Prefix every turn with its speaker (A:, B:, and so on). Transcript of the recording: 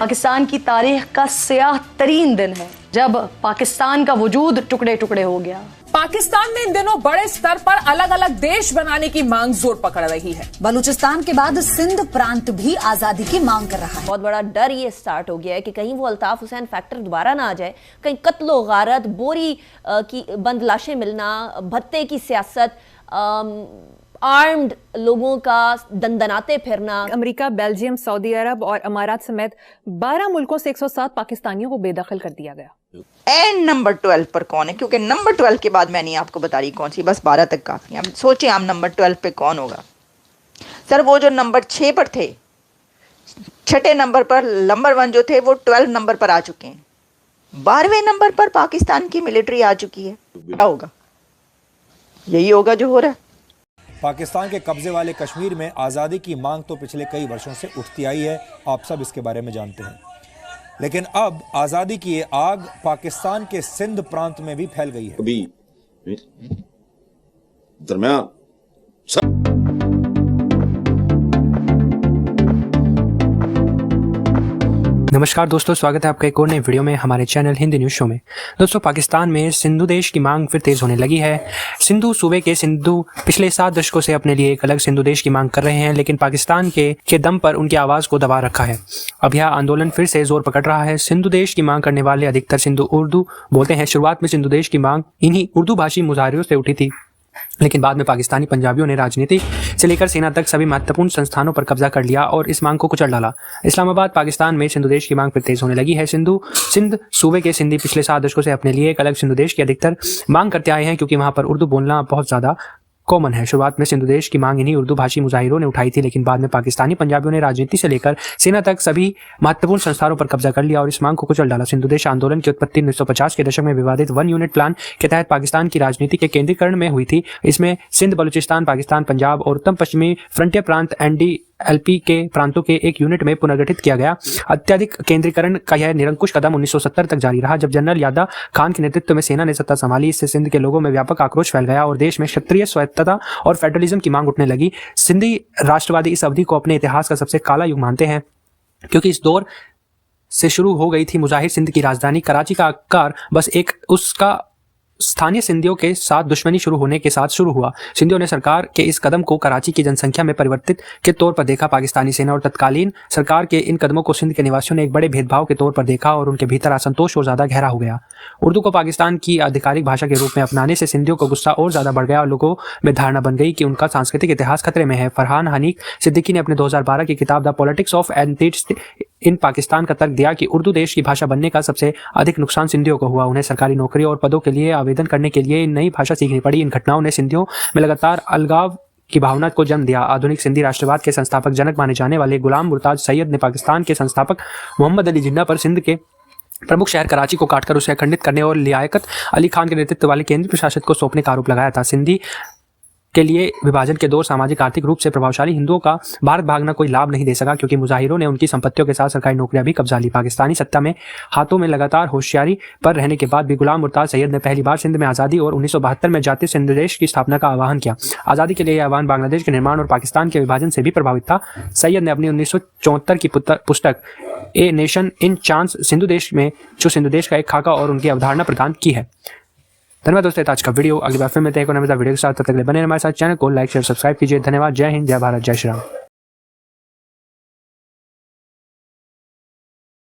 A: पाकिस्तान की तारीख का स्याह तरीन दिन है जब पाकिस्तान का वजूद टुकड़े टुकड़े हो गया।
B: पाकिस्तान में इन दिनों बड़े स्तर पर अलग अलग देश बनाने की मांग जोर पकड़ रही है।
C: बलूचिस्तान के बाद सिंध प्रांत भी आजादी की मांग कर रहा है।
D: बहुत बड़ा डर ये स्टार्ट हो गया है कि कहीं वो अल्ताफ हुसैन फैक्टर दोबारा ना आ जाए, कहीं कत्लो गारत, बोरी की बंद लाशें मिलना, भत्ते की सियासत, आर्म्ड लोगों का दंदनाते फिरना।
E: अमेरिका, बेल्जियम, सऊदी अरब और अमारात समेत 12 मुल्कों से 107 पाकिस्तानियों को बेदखल कर दिया गया।
F: एंड नंबर 12 पर कौन है? क्योंकि नंबर 12 के बाद मैं नहीं आपको बता रही कौन सी, बस 12 तक काफी। हम सोचे हम नंबर 12 पे कौन होगा। सर वो जो नंबर 6 पर थे, छठे नंबर पर नंबर 1 जो थे वो 12 नंबर पर आ चुके हैं। 12वें नंबर पर पाकिस्तान की मिलिट्री आ चुकी है। क्या होगा? यही होगा जो हो रहा है।
G: पाकिस्तान के कब्जे वाले कश्मीर में आज़ादी की मांग तो पिछले कई वर्षों से उठती आई है, आप सब इसके बारे में जानते हैं। लेकिन अब आज़ादी की ये आग पाकिस्तान के सिंध प्रांत में भी फैल गई है।
H: अभी दरमियान
I: नमस्कार दोस्तों, स्वागत है आपका एक और नए वीडियो में हमारे चैनल हिंदी न्यूज़ शो में। दोस्तों, पाकिस्तान में सिंधु देश की मांग फिर तेज़ होने लगी है। सिंधु सूबे के सिंधु पिछले 7 दशकों से अपने लिए एक अलग सिंधु देश की मांग कर रहे हैं, लेकिन पाकिस्तान के दम पर उनकी आवाज़ को दबा रखा है। अब यह आंदोलन फिर से जोर पकड़ रहा है। सिंधु देश की मांग करने वाले अधिकतर सिंधु उर्दू बोलते हैं। शुरुआत में सिंधु देश की मांग इन्हीं उर्दू भाषी मुजाहिरों से उठी थी, लेकिन बाद में पाकिस्तानी पंजाबियों ने राजनीति से लेकर सेना तक सभी महत्वपूर्ण संस्थानों पर कब्जा कर लिया और इस मांग को कुचल डाला। इस्लामाबाद, पाकिस्तान में सिंधु देश की मांग फिर तेज होने लगी है। सिंध सूबे के सिंधी पिछले 7 दशकों से अपने लिए एक अलग सिंधु देश की अधिकतर मांग करते आए हैं, क्योंकि वहां पर उर्दू बोलना बहुत ज़्यादा कॉमन है। शुरुआत में सिंधु देश की मांग इन्हीं उर्दू भाषी मुजाहिरों ने उठाई थी, लेकिन बाद में पाकिस्तानी पंजाबियों ने राजनीति से लेकर सेना तक सभी महत्वपूर्ण संस्थानों पर कब्जा कर लिया और इस मांग को कुचल डाला। सिंधु देश आंदोलन की उत्पत्ति 1950 के दशक में विवादित 1 यूनिट प्लान के तहत पाकिस्तान की राजनीति के केंद्रीकरण में हुई थी। इसमें सिंध, बलूचिस्तान, पाकिस्तान, पंजाब और उत्तर पश्चिमी फ्रंटियर प्रांत NDLP के प्रांतों के एक यूनिट में पुनर्गठित किया गया। अत्यधिक केंद्रीकरण का यह निरंकुश कदम 1970 तक जारी रहा, जब जनरल यादा खान के नेतृत्व में सेना ने सत्ता संभाली। इससे सिंध के लोगों में व्यापक आक्रोश फैल गया और देश में क्षत्रिय स्वायत्तता और फेडरलिज्म की मांग उठने लगी। सिंधी राष्ट्रवादी इस अवधि को अपने इतिहास का सबसे काला युग मानते हैं, क्योंकि इस दौर से शुरू हो गई थी मुजाहिर सिंध की राजधानी कराची का आकार बस एक उसका स्थानीय सिंधियों के साथ दुश्मनी शुरू होने के साथ शुरू हुआ। सिंधियों ने सरकार के इस कदम को कराची की जनसंख्या में परिवर्तित के तौर पर देखा। पाकिस्तानी सेना और तत्कालीन सरकार के इन कदमों को सिंध के निवासियों ने एक बड़े भेदभाव के तौर पर देखा और उनके भीतर असंतोष और ज्यादा गहरा हो गया। उर्दू को पाकिस्तान की आधिकारिक भाषा के रूप में अपनाने से सिंधियों को गुस्सा और ज्यादा बढ़ गया और लोगों में धारणा बन गई कि उनका सांस्कृतिक इतिहास खतरे में है। फरहान हनीक सिद्दीकी ने अपने 2012 की किताब द पॉलिटिक्स ऑफ एंटीट्स इन पाकिस्तान का तर्क दिया कि उर्दू देश की भाषा बनने का सबसे अधिक नुकसान सिंधियों को हुआ। उन्हें सरकारी नौकरी और पदों के लिए आवेदन करने के लिए नई भाषा सीखनी पड़ी। इन घटनाओं ने सिंधियों में लगातार अलगाव की भावना को जन्म दिया। आधुनिक सिंधी राष्ट्रवाद के संस्थापक जनक माने जाने वाले गुलाम मुर्ताज सैयद ने पाकिस्तान के संस्थापक मोहम्मद अली जिन्ना पर सिंध के प्रमुख शहर कराची को काटकर उसे अखंडित करने और लियाकत अली खान के नेतृत्व वाले केंद्रीय प्रशासन को सौंपने का आरोप लगाया था। सिंधी के लिए विभाजन के दौर सामाजिक आर्थिक रूप से प्रभावशाली हिंदुओं का भारत भागना कोई लाभ नहीं दे सका, क्योंकि मुजाहिरों ने उनकी संपत्तियों के साथ सरकारी नौकरियां भी कब्जा ली। पाकिस्तानी सत्ता में हाथों में लगातार होशियारी पर रहने के बाद भी गुलाम मुर्ताज सैयद ने पहली बार सिंध में आज़ादी और 1972 में जातीय सिंध देश की स्थापना का आह्वान किया। आज़ादी के लिए यह आह्वान बांग्लादेश के निर्माण और पाकिस्तान के विभाजन से भी प्रभावित था। सैयद ने अपनी 1974 की पुस्तक a nation in chance Sindhu देश में जो सिंधु देश का एक खाका और उनकी अवधारणा प्रदान की है। धन्यवाद दोस्तों, आज का वीडियो अगली बार फिर मिलते हैं वीडियो के साथ। तब तक बने हमारे साथ। चैनल को लाइक शेयर सब्सक्राइब कीजिए। धन्यवाद। जय हिंद, जय भारत, जय श्री राम।